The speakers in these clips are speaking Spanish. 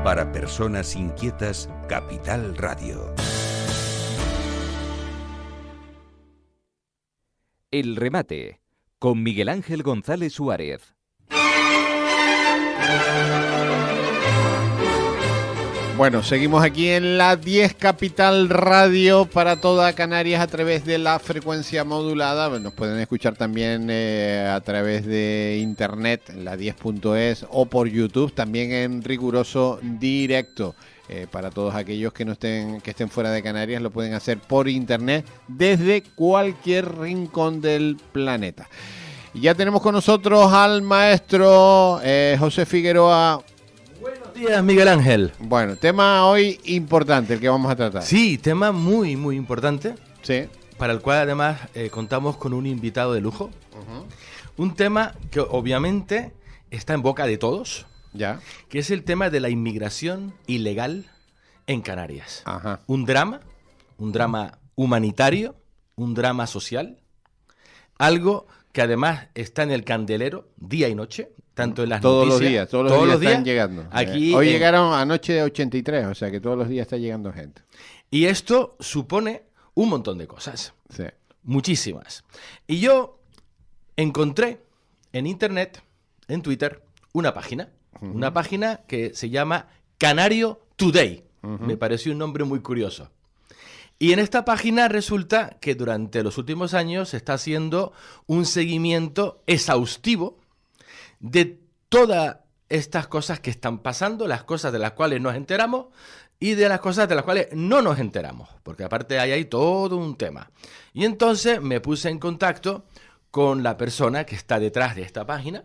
Para personas inquietas, Capital Radio. El remate, con Miguel Ángel González Suárez. Bueno, seguimos aquí en la 10 Capital Radio para toda Canarias a través de la frecuencia modulada. Nos pueden escuchar también a través de internet, la 10.es o por YouTube, también en riguroso directo. Para todos aquellos que estén fuera de Canarias, lo pueden hacer por internet desde cualquier rincón del planeta. Y ya tenemos con nosotros al maestro José Figueroa. Buenos días, Miguel Ángel. Bueno, tema hoy importante el que vamos a tratar. Sí, tema muy, muy importante. Sí. Para el cual además contamos con un invitado de lujo. Un tema que obviamente está en boca de todos. Ya. Que es el tema de la inmigración ilegal en Canarias. Ajá. Un drama humanitario, un drama social, algo que además está en el candelero día y noche, tanto en las noticias. Todos los días están llegando. Aquí hoy llegaron anoche 83, o sea que todos los días está llegando gente. Y esto supone un montón de cosas. Sí. Muchísimas. Y yo encontré en internet, en Twitter, una página. Una página que se llama Canario Today. Me pareció un nombre muy curioso. Y en esta página resulta que durante los últimos años se está haciendo un seguimiento exhaustivo de todas estas cosas que están pasando, las cosas de las cuales nos enteramos y de las cosas de las cuales no nos enteramos, porque aparte ahí hay todo un tema. Y entonces me puse en contacto con la persona que está detrás de esta página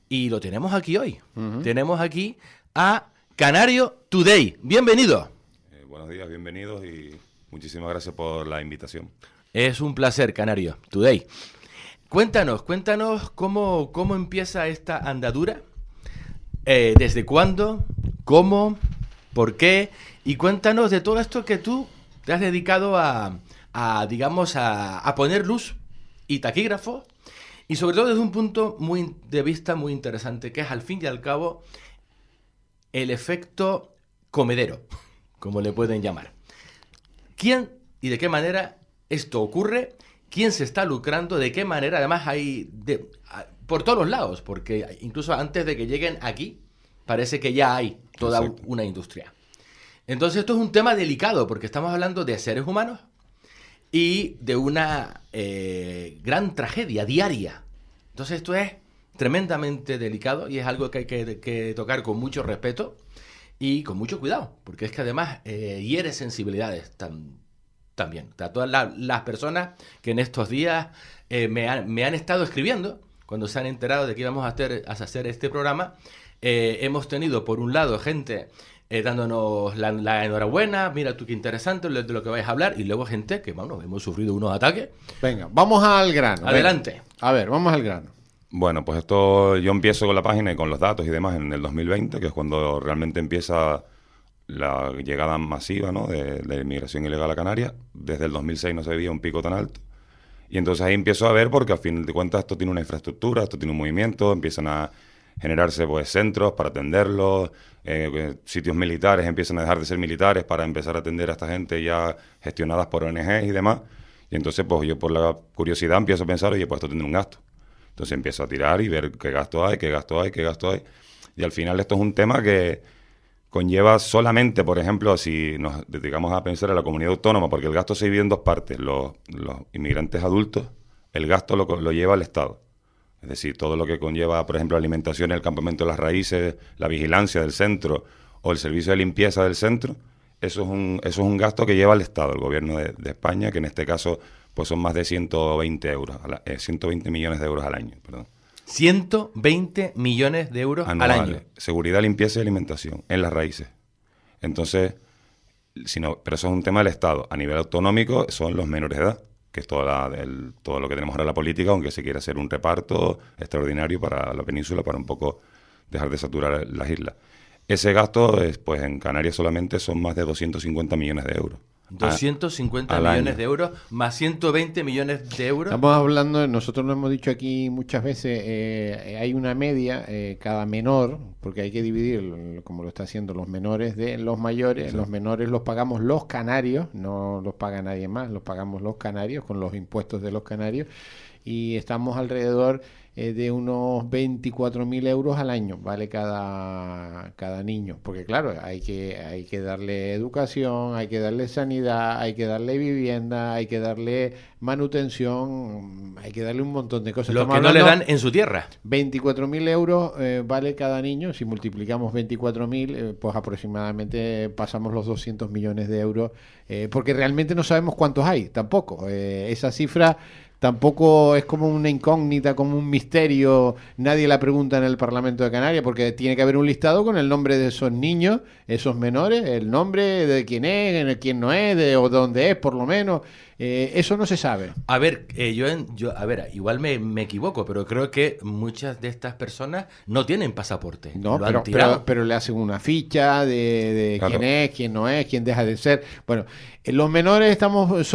y lo tenemos aquí hoy. Tenemos aquí a Canario Today. Bienvenido. Buenos días, bienvenidos y muchísimas gracias por la invitación. Es un placer, Canario Today. Cuéntanos cómo empieza esta andadura, desde cuándo, cómo, por qué, y cuéntanos de todo esto que tú te has dedicado a poner luz y taquígrafo, y sobre todo desde un punto de vista muy interesante, que es al fin y al cabo el efecto comedero, como le pueden llamar. ¿Quién y de qué manera esto ocurre? ¿Quién se está lucrando? ¿De qué manera? Además hay por todos los lados, porque incluso antes de que lleguen aquí, parece que ya hay toda una industria. Entonces esto es un tema delicado, porque estamos hablando de seres humanos y de una gran tragedia diaria. Entonces esto es tremendamente delicado y es algo que hay que tocar con mucho respeto y con mucho cuidado, porque es que además hiere sensibilidades también. O sea, todas las personas que en estos días me han estado escribiendo, cuando se han enterado de que íbamos a hacer este programa, hemos tenido por un lado gente dándonos la enhorabuena, mira tú qué interesante de lo que vais a hablar, y luego gente que, bueno, hemos sufrido unos ataques. Venga, vamos al grano. Adelante. Venga. A ver, vamos al grano. Bueno, pues yo empiezo con la página y con los datos y demás en el 2020, que es cuando realmente empieza la llegada masiva, ¿no?, de la inmigración ilegal a Canarias. Desde el 2006 no se veía un pico tan alto. Y entonces ahí empiezo a ver, porque al fin de cuentas esto tiene una infraestructura, esto tiene un movimiento, empiezan a generarse pues centros para atenderlos, sitios militares empiezan a dejar de ser militares para empezar a atender a esta gente ya gestionadas por ONGs y demás. Y entonces pues yo por la curiosidad empiezo a pensar, oye, pues esto tendrá un gasto. Entonces empiezo a tirar y ver qué gasto hay. Y al final esto es un tema que conlleva solamente, por ejemplo, si nos dedicamos a pensar en la comunidad autónoma, porque el gasto se divide en dos partes. Los inmigrantes adultos, el gasto lo lleva el Estado. Es decir, todo lo que conlleva, por ejemplo, alimentación en el campamento de las raíces, la vigilancia del centro o el servicio de limpieza del centro, eso es un gasto que lleva el Estado, el gobierno de España, que en este caso pues son más de 120 millones de euros al año. Perdón. 120 millones de euros anuales, al año. Seguridad, limpieza y alimentación en las raíces. Entonces, pero eso es un tema del Estado. A nivel autonómico son los menores de edad, que es todo lo que tenemos ahora en la política, aunque se quiere hacer un reparto extraordinario para la península, para un poco dejar de saturar las islas. Ese gasto, pues en Canarias solamente son más de 250 millones de euros 250 al millones año. de euros más 120 millones de euros. Estamos hablando, nosotros lo hemos dicho aquí muchas veces, hay una media, cada menor, porque hay que dividir, como lo está haciendo los menores de los mayores. Sí. Los menores los pagamos los canarios, no los paga nadie más, los pagamos los canarios con los impuestos de los canarios, y estamos alrededor de unos 24.000 euros al año, vale cada niño, porque claro, hay que darle educación, hay que darle sanidad, hay que darle vivienda, hay que darle manutención, hay que darle un montón de cosas. Lo que no le dan en su tierra. 24.000 euros vale cada niño. Si multiplicamos 24.000, pues aproximadamente pasamos los 200 millones de euros, porque realmente no sabemos cuántos hay tampoco. Esa cifra tampoco es como una incógnita, como un misterio. Nadie la pregunta en el Parlamento de Canarias, porque tiene que haber un listado con el nombre de esos niños, esos menores, el nombre de quién es, quién no es, o de dónde es, por lo menos. Eso no se sabe. A ver, a ver, igual me equivoco, pero creo que muchas de estas personas no tienen pasaporte. No, lo pero le hacen una ficha de claro, quién es, quién no es, quién deja de ser. Bueno, en los menores estamos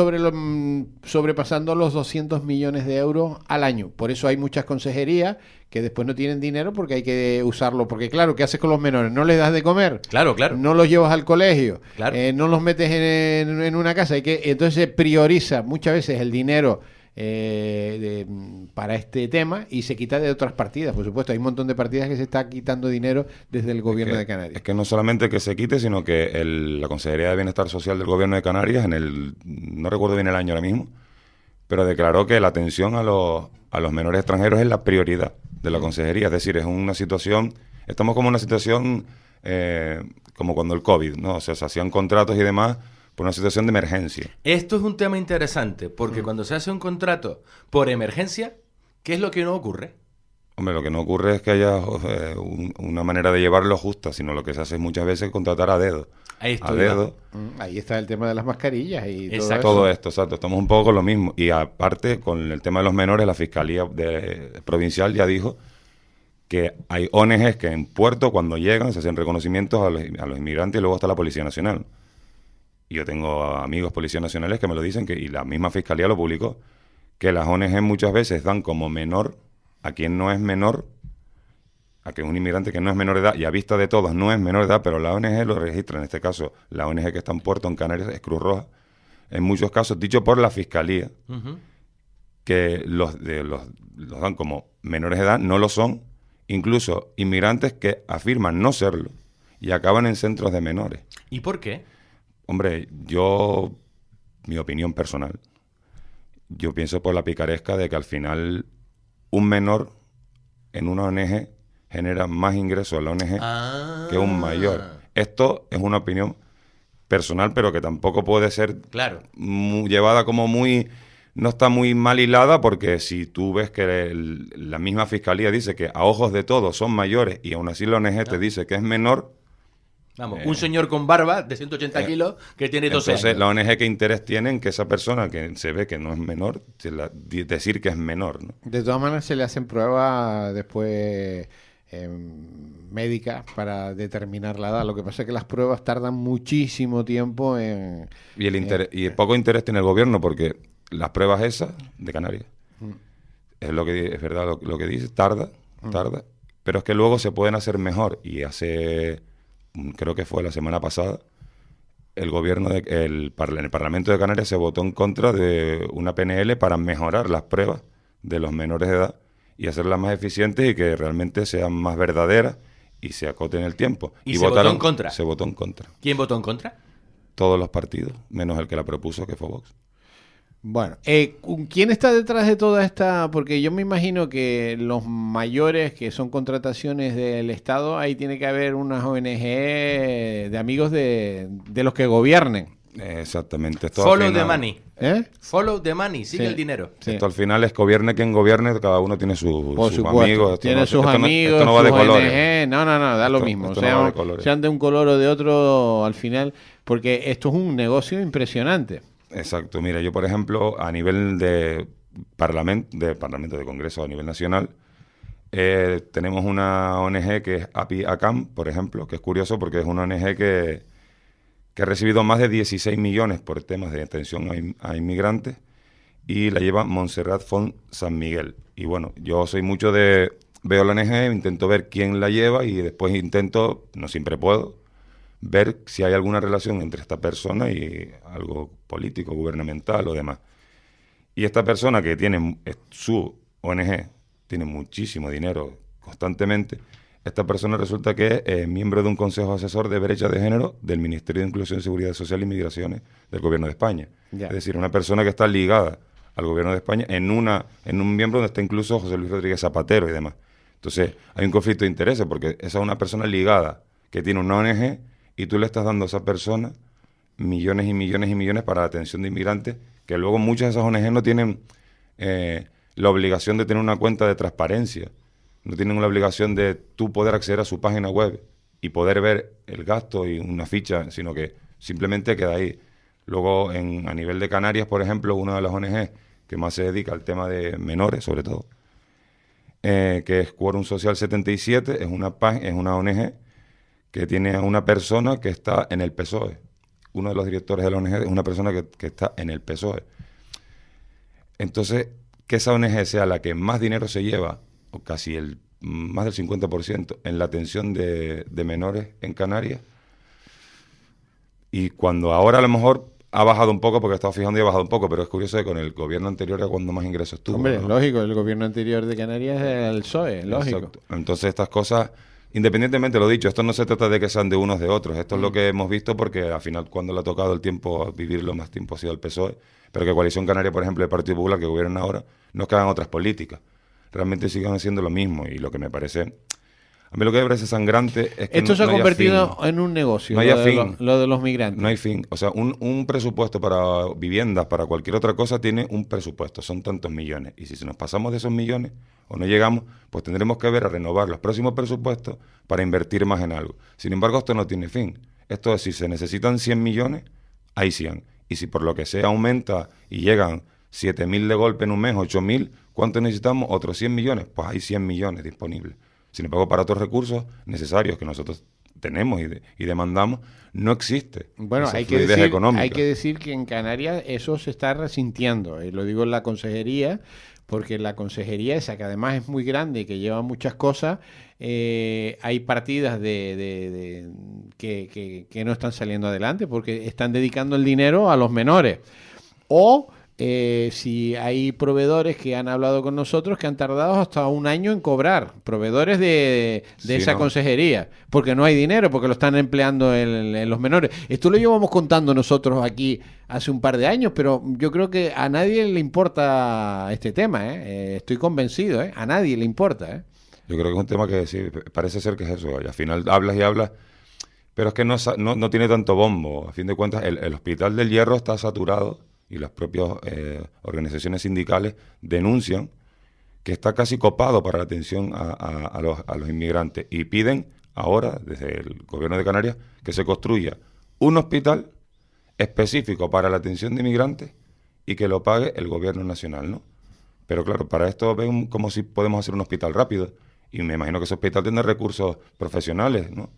sobrepasando los 200 millones de euros al año. Por eso hay muchas consejerías que después no tienen dinero porque hay que usarlo. Porque claro, ¿qué haces con los menores? ¿No les das de comer? Claro, claro. ¿No los llevas al colegio? Claro. ¿No los metes en una casa? Entonces se prioriza muchas veces el dinero para este tema y se quita de otras partidas. Por supuesto, hay un montón de partidas que se está quitando dinero desde el gobierno de Canarias. Es que no solamente que se quite, sino que la Consejería de Bienestar Social del gobierno de Canarias, no recuerdo bien el año ahora mismo, pero declaró que la atención a los menores extranjeros es la prioridad de la consejería. Es decir, es una situación, estamos como en una situación como cuando el COVID, ¿no? O sea, se hacían contratos y demás por una situación de emergencia. Esto es un tema interesante, porque cuando se hace un contrato por emergencia, ¿qué es lo que no ocurre? Hombre, lo que no ocurre es que haya una manera de llevarlo justa, sino lo que se hace muchas veces es contratar a dedo. Ahí Ahí está el tema de las mascarillas y todo esto, exacto. Estamos un poco con lo mismo. Y aparte, con el tema de los menores, la Fiscalía Provincial ya dijo que hay ONGs que en puerto, cuando llegan, se hacen reconocimientos a los inmigrantes y luego está la Policía Nacional. Y yo tengo amigos policías nacionales que me lo dicen, y la misma Fiscalía lo publicó, que las ONG muchas veces dan como menor a quien no es menor, a que es un inmigrante que no es menor de edad, y a vista de todos no es menor de edad, pero la ONG lo registra. En este caso, la ONG que está en puerto en Canarias es Cruz Roja. En muchos casos, dicho por la Fiscalía, que los dan como menores de edad, no lo son. Incluso inmigrantes que afirman no serlo y acaban en centros de menores. ¿Y por qué? Hombre, mi opinión personal, yo pienso por la picaresca de que al final un menor en una ONG genera más ingresos a la ONG que un mayor. Esto es una opinión personal, pero que tampoco puede ser llevada como muy... No está muy mal hilada, porque si tú ves que la misma Fiscalía dice que a ojos de todos son mayores y aún así la ONG te dice que es menor... Vamos, un señor con barba de 180 kilos que tiene 12 años. Entonces, la ONG, ¿qué interés tiene en que esa persona que se ve que no es menor, decir que es menor, ¿no? De todas maneras, se le hacen pruebas después médicas para determinar la edad. Lo que pasa es que las pruebas tardan muchísimo tiempo en... Y el poco interés tiene el gobierno, porque las pruebas esas de Canarias, es verdad lo que dice, tarda, pero es que luego se pueden hacer mejor. Y creo que fue la semana pasada, el gobierno en el Parlamento de Canarias se votó en contra de una PNL para mejorar las pruebas de los menores de edad y hacerlas más eficientes y que realmente sean más verdaderas y se acoten el tiempo. ¿Y se votó en contra? Se votó en contra. ¿Quién votó en contra? Todos los partidos, menos el que la propuso, que fue Vox. Bueno, ¿quién está detrás de toda esta? Porque yo me imagino que los mayores, que son contrataciones del Estado, ahí tiene que haber unas ONG de amigos de los que gobiernen. Exactamente. Follow the money. Follow the money, sigue el dinero. Sí. Esto al final es gobierne quien gobierne, cada uno tiene sus amigos. Tiene sus amigos, esto no va de sus colores. ONG, no, da lo mismo. Sean de un color o de otro al final, porque esto es un negocio impresionante. Exacto. Mira, yo por ejemplo, a nivel de Parlamento, de Congreso a nivel nacional, tenemos una ONG que es API-ACAM, por ejemplo, que es curioso porque es una ONG que ha recibido más de 16 millones por temas de atención a inmigrantes, y la lleva Montserrat Font San Miguel. Y bueno, yo soy mucho de... Veo la ONG, intento ver quién la lleva y después intento, no siempre puedo, ver si hay alguna relación entre esta persona y algo político, gubernamental o demás. Y esta persona que tiene su ONG, tiene muchísimo dinero constantemente, esta persona resulta que es miembro de un consejo asesor de brecha de género del Ministerio de Inclusión, Seguridad Social y Migraciones del Gobierno de España. Ya. Es decir, una persona que está ligada al Gobierno de España en un miembro donde está incluso José Luis Rodríguez Zapatero y demás. Entonces, hay un conflicto de intereses porque esa es una persona ligada que tiene una ONG y tú le estás dando a esa persona millones y millones y millones para la atención de inmigrantes, que luego muchas de esas ONG no tienen la obligación de tener una cuenta de transparencia, no tienen la obligación de tú poder acceder a su página web y poder ver el gasto y una ficha, sino que simplemente queda ahí. Luego, a nivel de Canarias, por ejemplo, una de las ONG que más se dedica al tema de menores, sobre todo, que es Quórum Social 77, es una ONG que tiene a una persona que está en el PSOE. Uno de los directores de la ONG es una persona que está en el PSOE. Entonces, que esa ONG sea la que más dinero se lleva, o casi más del 50%, en la atención de menores en Canarias, y cuando ahora a lo mejor ha bajado un poco, porque he estado fijando y ha bajado un poco, pero es curioso que con el gobierno anterior era cuando más ingresos tuvo. Hombre, ¿no? es lógico, el gobierno anterior de Canarias es el PSOE, lógico. Exacto. Entonces estas cosas, independientemente, lo dicho, esto no se trata de que sean de unos de otros, esto es lo que hemos visto porque al final cuando le ha tocado el tiempo vivir lo más tiempo ha sido el PSOE, pero que Coalición Canaria, por ejemplo, el Partido Popular que gobiernan ahora, no es que hagan otras políticas, realmente siguen haciendo lo mismo, y lo que me parece... A mí lo que me parece sangrante es que esto se ha convertido fin. En un negocio, no lo de los migrantes. No hay fin. O sea, un presupuesto para viviendas, para cualquier otra cosa, tiene un presupuesto. Son tantos millones. Y si nos pasamos de esos millones o no llegamos, pues tendremos que ver a renovar los próximos presupuestos para invertir más en algo. Sin embargo, esto no tiene fin. Esto es, si se necesitan 100 millones, hay 100. Y si por lo que sea aumenta y llegan 7.000 de golpe en un mes, 8.000, ¿cuánto necesitamos? Otros 100 millones. Pues hay 100 millones disponibles. Sin embargo, para otros recursos necesarios que nosotros tenemos y demandamos, no existe. Bueno, hay que decir que en Canarias eso se está resintiendo. Lo digo en la consejería, porque la consejería esa, que además es muy grande y que lleva muchas cosas, hay partidas que no están saliendo adelante porque están dedicando el dinero a los menores. O... si hay proveedores que han hablado con nosotros que han tardado hasta un año en cobrar, proveedores de esa consejería, porque no hay dinero, porque lo están empleando en los menores. Esto lo llevamos contando nosotros aquí hace un par de años, pero yo creo que a nadie le importa este tema, estoy convencido, a nadie le importa. Yo creo que es un tema que sí, parece ser que es eso, y al final hablas y hablas, pero es que no tiene tanto bombo. A fin de cuentas, el Hospital del Hierro está saturado, y las propias organizaciones sindicales denuncian que está casi copado para la atención a los inmigrantes, y piden ahora, desde el gobierno de Canarias, que se construya un hospital específico para la atención de inmigrantes y que lo pague el gobierno nacional, ¿no? Pero claro, para esto ven como si podemos hacer un hospital rápido, y me imagino que ese hospital tiene recursos profesionales, ¿no?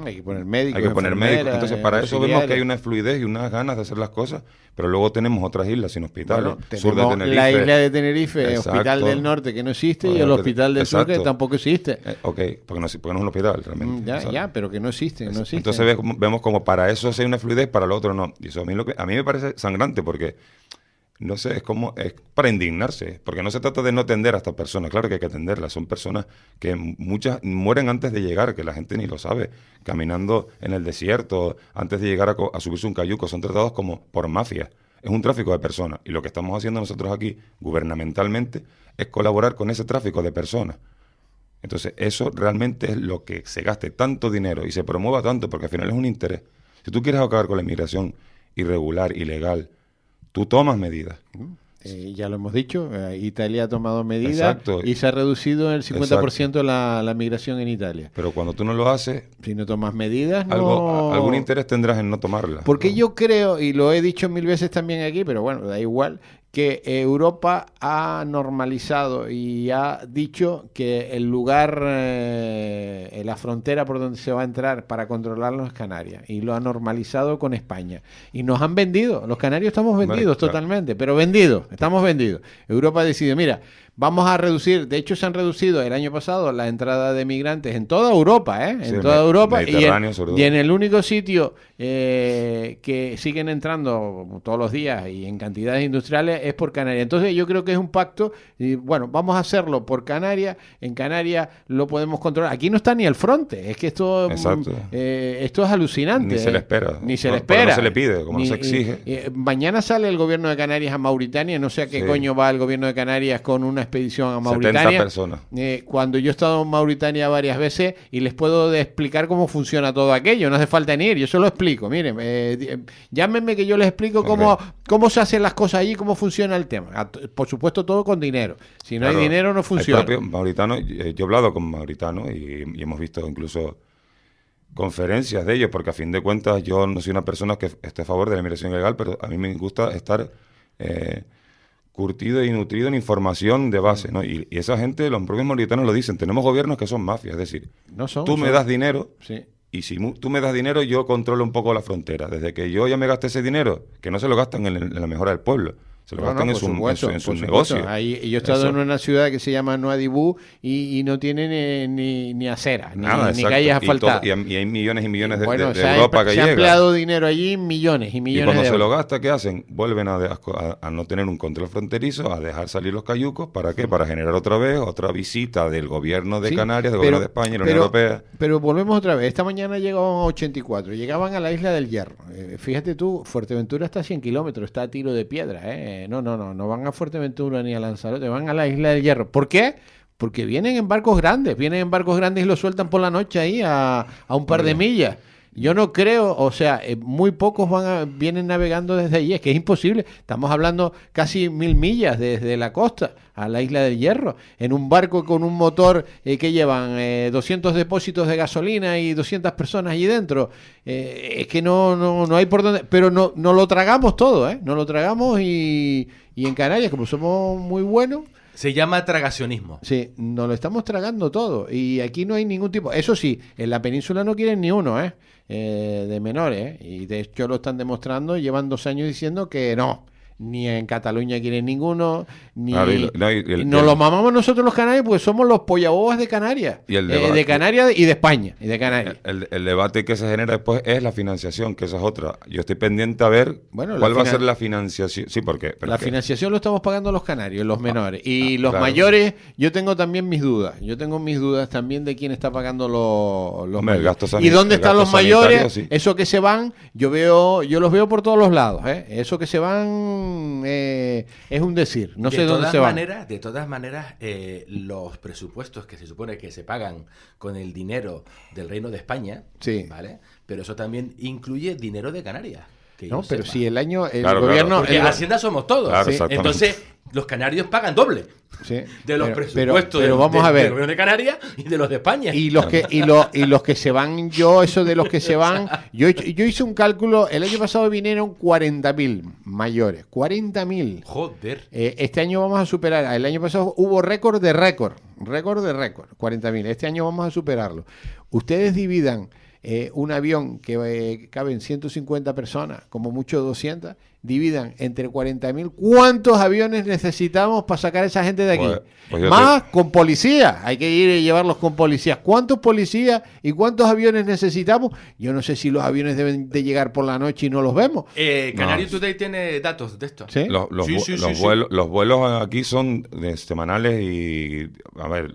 Hay que poner médicos. Hay que poner médicos. Entonces, para eso vemos que hay una fluidez y unas ganas de hacer las cosas, pero luego tenemos otras islas sin hospitales. Bueno, sur de Tenerife, la isla de Tenerife, el Hospital del Norte que no existe, y el Hospital del Sur que tampoco existe. Porque no es un hospital realmente. Pero que no existe. Entonces vemos como para eso hay una fluidez, para lo otro no. Y eso a mí me parece sangrante porque... No sé, es para indignarse, porque no se trata de no atender a estas personas, claro que hay que atenderlas, son personas que muchas mueren antes de llegar, que la gente ni lo sabe, caminando en el desierto, antes de llegar a subirse un cayuco, son tratados como por mafias, es un tráfico de personas, y lo que estamos haciendo nosotros aquí, gubernamentalmente, es colaborar con ese tráfico de personas. Entonces, eso realmente es lo que se gaste tanto dinero y se promueva tanto, porque al final es un interés. Si tú quieres acabar con la inmigración irregular, ilegal, tú tomas medidas. Ya lo hemos dicho, Italia ha tomado medidas. Exacto. Y se ha reducido el 50% la migración en Italia. Pero cuando tú no lo haces... Si no tomas medidas, algún interés tendrás en no tomarlas. Porque yo creo, y lo he dicho 1000 veces también aquí, pero bueno, da igual, que Europa ha normalizado y ha dicho que el lugar, la frontera por donde se va a entrar para controlarlo es Canarias, y lo ha normalizado con España. Y nos han vendido, los canarios estamos vendidos totalmente, pero vendidos, estamos vendidos. Europa ha decidido, mira, vamos a reducir, de hecho se han reducido el año pasado la entrada de migrantes en toda Europa, en toda Europa, y en el único sitio que siguen entrando todos los días y en cantidades industriales es por Canarias. Entonces yo creo que es un pacto, y bueno, vamos a hacerlo por Canarias, en Canarias lo podemos controlar. Aquí no está ni el fronte, es que esto es alucinante. Ni se le espera. Ni se le espera. No se le pide, como no se exige. Mañana sale el gobierno de Canarias a Mauritania, no sé a qué coño va el gobierno de Canarias con una expedición a Mauritania. 70 personas. Cuando yo he estado en Mauritania varias veces y les puedo explicar cómo funciona todo aquello, no hace falta ni ir, yo se lo explico. Miren, llámenme que yo les explico cómo se hacen las cosas allí, cómo funciona el tema. Por supuesto, todo con dinero. Si no hay dinero, no funciona. El propio mauritano, yo he hablado con mauritanos y hemos visto incluso conferencias de ellos, porque a fin de cuentas yo no soy una persona que esté a favor de la inmigración ilegal, pero a mí me gusta estar curtido y nutrido en información de base, ¿no? Y esa gente, los propios mauritanos lo dicen, tenemos gobiernos que son mafias, es decir, tú me das dinero, y si tú me das dinero, yo controlo un poco la frontera. Desde que yo ya me gasté ese dinero, que no se lo gastan en la mejora del pueblo, se lo gastan en su negocio. Ahí, yo he estado en una ciudad que se llama Nouadhibou y no tiene ni acera, ni calles asfaltadas. Y hay millones y millones de Europa que llegan. Se ha empleado dinero allí, millones y millones de euros. Y cuando se lo gasta, ¿qué hacen? Vuelven a no tener un control fronterizo, a dejar salir los cayucos. ¿Para qué? Para generar otra vez otra visita del gobierno de Canarias, del gobierno de España y la Unión Europea. Pero volvemos otra vez. Esta mañana llegaban a 84, llegaban a la Isla del Hierro. Fíjate tú, Fuerteventura está a 100 kilómetros, está a tiro de piedra, No van a Fuerteventura ni a Lanzarote, van a la Isla del Hierro. ¿Por qué? Porque vienen en barcos grandes y los sueltan por la noche ahí a un par de millas. Yo no creo, o sea, muy pocos vienen navegando desde allí, es que es imposible. Estamos hablando casi 1000 millas desde la costa a la Isla del Hierro, en un barco con un motor que llevan 200 depósitos de gasolina y 200 personas allí dentro. Es que no hay por dónde, pero no lo tragamos todo, no lo tragamos y en Canarias, como somos muy buenos, se llama tragacionismo. Sí, nos lo estamos tragando todo. Y aquí no hay ningún tipo. Eso sí, en la península no quieren ni uno, de menores. Y de hecho lo están demostrando. Llevan 2 años diciendo que no. Ni en Cataluña quieren ninguno. Ni nos lo mamamos nosotros los canarios, pues somos los pollabobas de Canarias. Y el debate, de Canarias y de España. Y de Canarias. El debate que se genera después es la financiación, que esa es otra. Yo estoy pendiente a ver cuál va a ser la financiación. Sí, porque la financiación lo estamos pagando los canarios, los menores. Y los mayores, yo tengo también mis dudas. Yo tengo mis dudas también de quién está pagando los mayores. ¿Y dónde están los mayores? Sí. Eso que se van, yo los veo por todos los lados. Eso que se van es un decir. No sé dónde se van. De todas maneras, los presupuestos que se supone que se pagan con el dinero del Reino de España, ¿vale? Pero eso también incluye dinero de Canarias. No, pero si el gobierno... Claro. Porque Hacienda somos todos. Claro, entonces, los canarios pagan doble. Sí, de los presupuestos pero vamos a ver. del gobierno de Canarias y de los de España. Y los que se van, eso de los que se van, yo hice un cálculo, el año pasado vinieron 40.000 mayores, 40.000. Joder. Este año vamos a superar, el año pasado hubo récord de récord, 40.000. Este año vamos a superarlo. Ustedes dividan un avión que caben 150 personas, como mucho 200, dividan entre 40.000. ¿Cuántos aviones necesitamos para sacar a esa gente de aquí? Pues más con policías. Hay que ir y llevarlos con policías. ¿Cuántos policías y cuántos aviones necesitamos? Yo no sé si los aviones deben de llegar por la noche y no los vemos. Canario Today tiene datos de esto. ¿Sí? Los vuelos aquí son semanales y, a ver,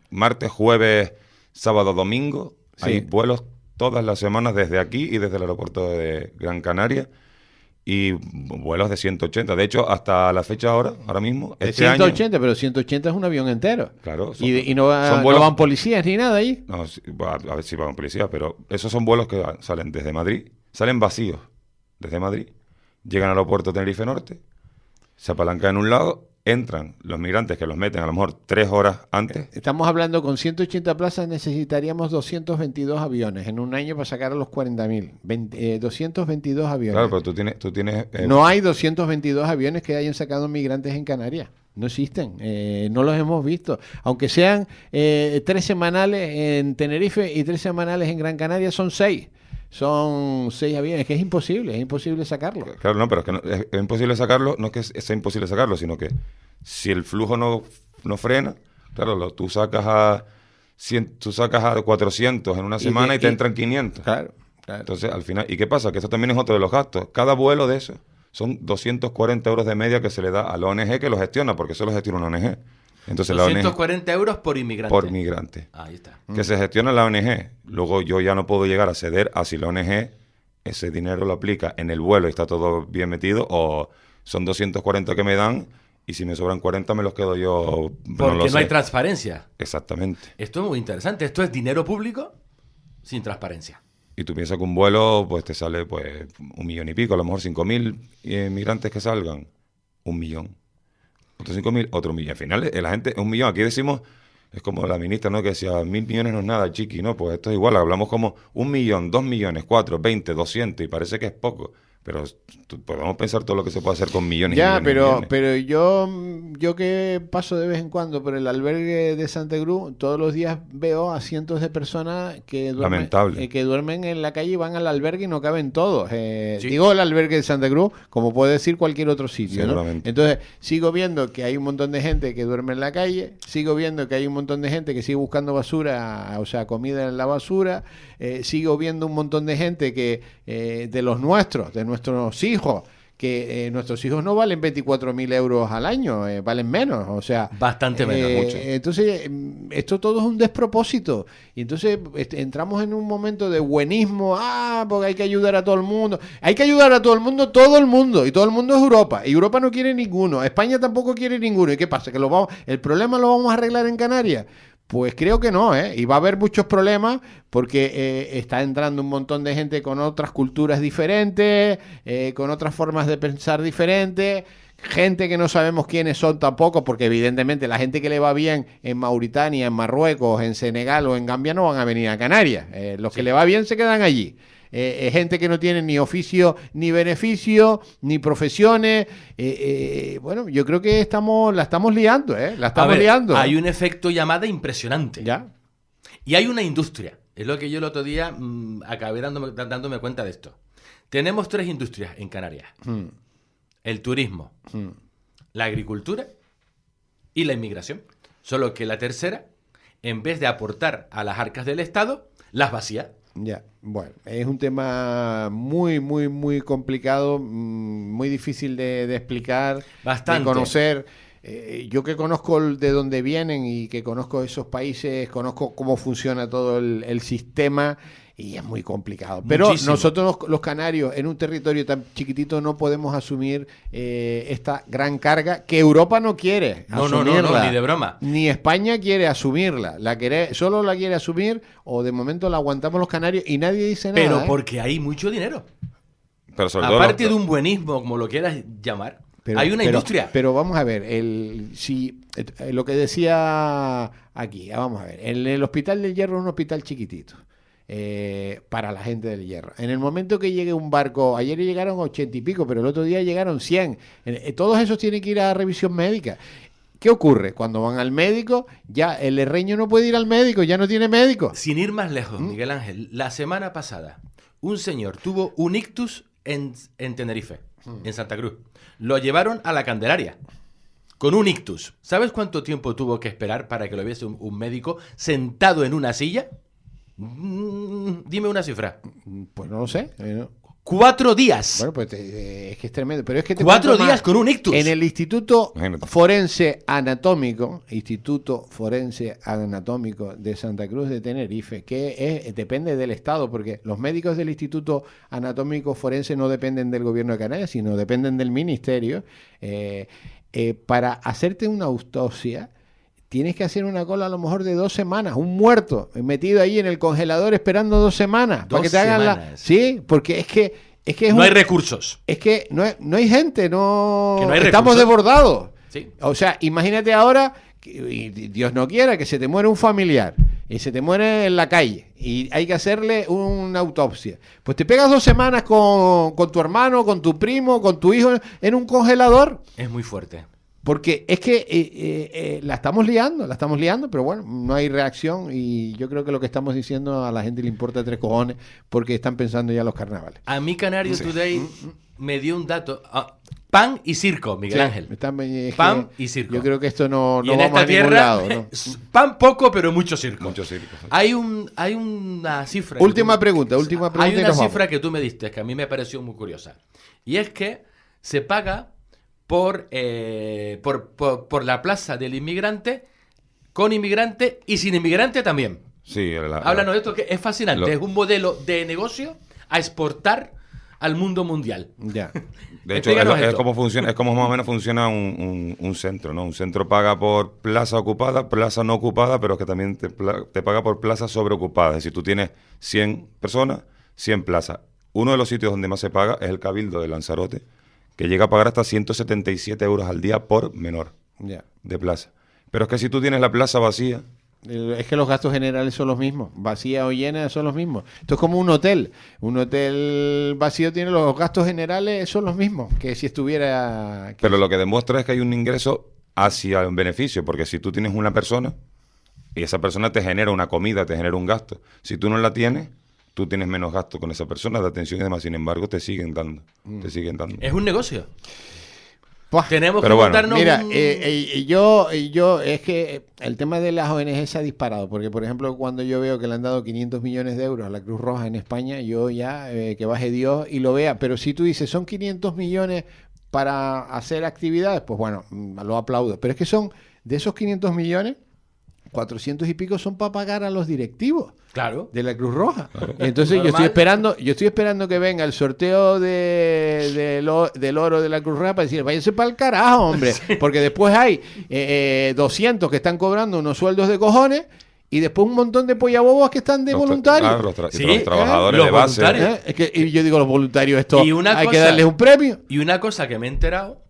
martes, jueves, sábado, domingo. Sí. Hay vuelos todas las semanas desde aquí y desde el aeropuerto de Gran Canaria y vuelos de 180. De hecho, hasta la fecha ahora mismo, de 180, pero 180 es un avión entero. Claro. Y no van policías ni nada ahí. No, a ver si van policías, pero esos son vuelos que salen desde Madrid, salen vacíos desde Madrid, llegan al aeropuerto Tenerife Norte, se apalancan en un lado entran los migrantes que los meten a lo mejor 3 horas antes. Estamos hablando con 180 plazas necesitaríamos 222 aviones en un año para sacar a los 40.000. 222 aviones. Claro, pero tú tienes No hay 222 aviones que hayan sacado migrantes en Canarias. No existen, no los hemos visto. Aunque sean 3 semanales en Tenerife y 3 semanales en Gran Canaria, son 6. Son 6 aviones, que es imposible sacarlo. Claro, no, pero es que es imposible sacarlo, no es que sea imposible sacarlo, sino que si el flujo no frena, claro, tú sacas a 400 en una semana y te entran 500. Claro. Entonces, al final, ¿y qué pasa? Que esto también es otro de los gastos. Cada vuelo de eso son 240 euros de media que se le da a la ONG que lo gestiona, porque eso lo gestiona una ONG. Entonces, 240 euros por inmigrante. Por migrante. Ahí está. Que se gestiona la ONG. Luego yo ya no puedo llegar a ceder a si la ONG ese dinero lo aplica en el vuelo y está todo bien metido, o son 240 que me dan y si me sobran 40 me los quedo yo. Porque no hay transparencia. Exactamente. Esto es muy interesante. Esto es dinero público sin transparencia. Y tú piensas que un vuelo pues te sale pues 1 millón y pico, a lo mejor 5.000 migrantes que salgan, 1 millón. Otros 5.000, otro 1 millón. Al final, la gente, 1 millón. Aquí decimos, es como la ministra, ¿no? Que decía, 1.000 millones no es nada, chiqui, ¿no? Pues esto es igual, hablamos como 1 millón, 2 millones, 4, 20, 200, y parece que es poco. Pero podemos pensar todo lo que se puede hacer con millones y millones. Pero yo que paso de vez en cuando por el albergue de Santa Cruz, todos los días veo a cientos de personas que duermen en la calle y van al albergue y no caben todos. Sí. Digo el albergue de Santa Cruz, como puede decir cualquier otro sitio, ¿no? Seguramente. Entonces, sigo viendo que hay un montón de gente que duerme en la calle, sigo viendo que hay un montón de gente que sigue buscando basura, o sea, comida en la basura, sigo viendo un montón de gente que de los nuestros, de nuestros hijos, que nuestros hijos no valen 24.000 euros al año, valen menos, o sea... Bastante menos, mucho. Entonces, esto todo es un despropósito. Y entonces entramos en un momento de buenismo, porque hay que ayudar a todo el mundo. Hay que ayudar a todo el mundo, y todo el mundo es Europa. Y Europa no quiere ninguno, España tampoco quiere ninguno. ¿Y qué pasa? ¿Que el problema lo vamos a arreglar en Canarias? Pues creo que no, y va a haber muchos problemas porque está entrando un montón de gente con otras culturas diferentes, con otras formas de pensar diferentes, gente que no sabemos quiénes son tampoco, porque evidentemente la gente que le va bien en Mauritania, en Marruecos, en Senegal o en Gambia no van a venir a Canarias. Los que le va bien se quedan allí. Gente que no tiene ni oficio, ni beneficio, ni profesiones. Bueno, yo creo que la estamos liando, la estamos liando. Hay un efecto llamada impresionante. ¿Ya? Y hay una industria. Es lo que yo el otro día acabé dándome cuenta de esto. Tenemos 3 industrias en Canarias. El turismo, la agricultura y la inmigración. Solo que la tercera, en vez de aportar a las arcas del Estado, las vacía. Ya, bueno, es un tema muy, muy, muy complicado, muy difícil de explicar, bastante, de conocer. Yo que conozco de dónde vienen y que conozco esos países, conozco cómo funciona todo el sistema y es muy complicado. Pero muchísimo. Nosotros los canarios en un territorio tan chiquitito no podemos asumir esta gran carga que Europa no quiere asumirla. No, ni de broma. Ni España quiere asumirla. Solo la quiere asumir o de momento la aguantamos los canarios y nadie dice nada. Pero porque hay mucho dinero. Pero sobre aparte todo de un buenismo, como lo quieras llamar, hay una industria. Pero vamos a ver, lo que decía aquí, vamos a ver, el Hospital del Hierro es un hospital chiquitito. Para la gente del Hierro. En el momento que llegue un barco, ayer llegaron 80 y pico, pero el otro día llegaron 100. Todos esos tienen que ir a revisión médica. ¿Qué ocurre? Cuando van al médico, ya el herreño no puede ir al médico, ya no tiene médico. Sin ir más lejos, Miguel Ángel, la semana pasada, un señor tuvo un ictus en Tenerife, en Santa Cruz. Lo llevaron a la Candelaria con un ictus. ¿Sabes cuánto tiempo tuvo que esperar para que lo viese un médico sentado en una silla? Dime una cifra. Pues no lo sé. 4 días. Bueno, pues es que es tremendo. Pero es que 4 días con un ictus. En el Instituto Forense Anatómico de Santa Cruz de Tenerife, que depende del Estado, porque los médicos del Instituto Anatómico Forense no dependen del gobierno de Canarias, sino dependen del ministerio. Para hacerte una autopsia, tienes que hacer una cola a lo mejor de 2 semanas, un muerto metido ahí en el congelador esperando 2 semanas para que te hagan Sí, porque es que no hay recursos. Es que no hay gente, que no hay estamos recursos. desbordados. Sí. O sea, imagínate ahora, y Dios no quiera, que se te muere un familiar y se te muere en la calle y hay que hacerle una autopsia. Pues te pegas 2 semanas con tu hermano, con tu primo, con tu hijo en un congelador. Es muy fuerte. Porque es que la estamos liando, pero bueno, no hay reacción y yo creo que lo que estamos diciendo a la gente le importa 3 cojones porque están pensando ya en los carnavales. A mí Canario Today me dio un dato. Pan y circo, Miguel Ángel. Pan y circo. Yo creo que esto no Y en vamos esta a ningún tierra, lado, ¿no? pan poco, pero mucho circo. Mucho circo. Hay una cifra. Última pregunta. Hay Y una nos vamos. cifra que tú me diste que a mí me pareció muy curiosa. Y es que se paga por la plaza del inmigrante, con inmigrante y sin inmigrante también. Sí, Háblanos de esto, que es fascinante. Lo- Es un modelo de negocio a exportar al mundo mundial. Ya. De hecho, Explícanos es esto. como funciona, es como más o menos funciona un centro, ¿no? Un centro paga por plaza ocupada, plaza no ocupada, pero es que también te paga por plaza sobreocupada. Es decir, tú tienes 100 personas, 100 plazas. Uno de los sitios donde más se paga es el Cabildo de Lanzarote, que llega a pagar hasta 177 euros al día por menor Ya. de plaza. Pero es que si tú tienes la plaza vacía, Es que los gastos generales son los mismos, vacía o llena son los mismos. Esto es como un hotel. Un hotel vacío tiene los gastos generales, son los mismos que si estuviera... pero lo que demuestra es que hay un ingreso hacia un beneficio, porque si tú tienes una persona y esa persona te genera una comida, te genera un gasto, si tú no la tienes, tú tienes menos gasto con esa persona de atención y demás, sin embargo te siguen dando, te siguen dando. Es un negocio. Buah. Tenemos Pero que bueno, montarnos Mira, un- yo es que el tema de las ONG se ha disparado, porque por ejemplo cuando yo veo que le han dado 500 millones de euros a la Cruz Roja en España, yo ya que baje Dios y lo vea, pero si tú dices son 500 millones para hacer actividades, pues bueno, lo aplaudo, pero es que son de esos 500 millones, 400 y pico son para pagar a los directivos Claro. de la Cruz Roja. Y entonces Normal. yo estoy esperando que venga el sorteo del oro de la Cruz Roja para decir, váyanse para el carajo, hombre, porque después hay 200 que están cobrando unos sueldos de cojones y después un montón de pollabobos que están de voluntarios. Claro, Sí, los trabajadores los de base. voluntarios. Y yo digo, los voluntarios, esto Y una hay que cosa- darles un premio. Y una cosa que me he enterado,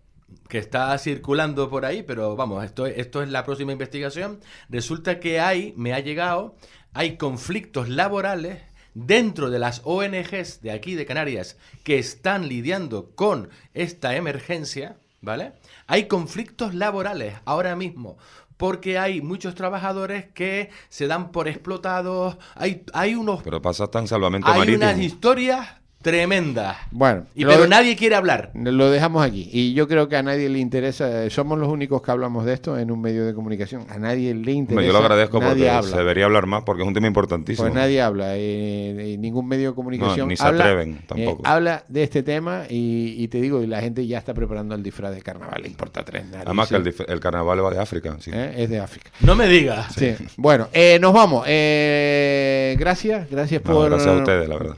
que está circulando por ahí, pero vamos, esto es la próxima investigación. Resulta que me ha llegado, hay conflictos laborales dentro de las ONGs de aquí de Canarias que están lidiando con esta emergencia, ¿vale? Hay conflictos laborales ahora mismo. Porque hay muchos trabajadores que se dan por explotados. Hay unos, Pero pasa hasta en salvamento hay marítimo. unas historias tremendas. Bueno, Pero nadie quiere hablar. lo dejamos aquí. Y yo creo que a nadie le interesa. Somos los únicos que hablamos de esto en un medio de comunicación. A nadie le interesa. Hombre, yo lo agradezco nadie porque habla. se debería hablar más porque es un tema importantísimo. Pues nadie habla. Y ningún medio de comunicación No, ni se habla, atreven tampoco. habla de este tema y te digo, y la gente ya está preparando el disfraz de carnaval. Le importa 3 narices. Además que el carnaval va de África. Sí. Es de África. No me digas. Sí. Bueno, nos vamos. Gracias No, por... gracias a ustedes, la verdad.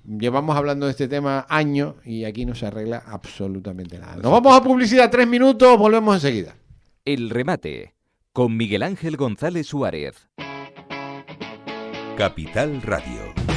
Llevamos hablando de este tema años y aquí no se arregla absolutamente nada. Nos vamos a publicidad, 3 minutos, volvemos enseguida. El remate con Miguel Ángel González Suárez. Capital Radio.